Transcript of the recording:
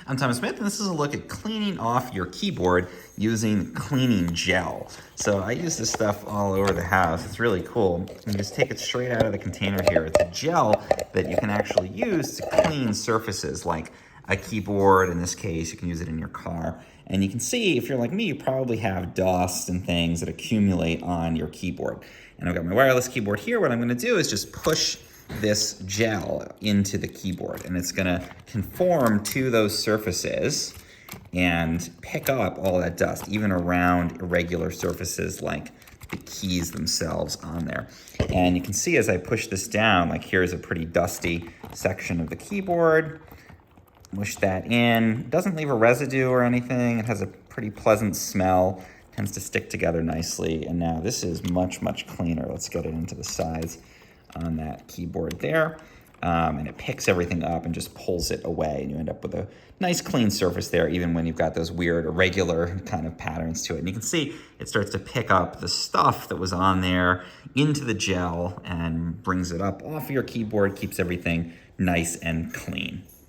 I'm Thomas Smith, and this is a look at cleaning off your keyboard using cleaning gel. So I use this stuff all over the house. It's really cool. You just take it straight out of the container here. It's a gel that you can actually use to clean surfaces like a keyboard. In this case, you can use it in your car. And you can see, if you're like me, you probably have dust and things that accumulate on your keyboard. And I've got my wireless keyboard here. What I'm gonna do is just push this gel into the keyboard, and it's gonna conform to those surfaces and pick up all that dust, even around irregular surfaces like the keys themselves on there. And you can see as I push this down, like here's a pretty dusty section of the keyboard. Mush that in. It doesn't leave a residue or anything. It has a pretty pleasant smell, tends to stick together nicely. And now this is much, much cleaner. Let's get it into the sides on that keyboard there. And it picks everything up and just pulls it away, and you end up with a nice clean surface there, even when you've got those weird irregular kind of patterns to it. And you can see it starts to pick up the stuff that was on there into the gel and brings it up off your keyboard, keeps everything nice and clean.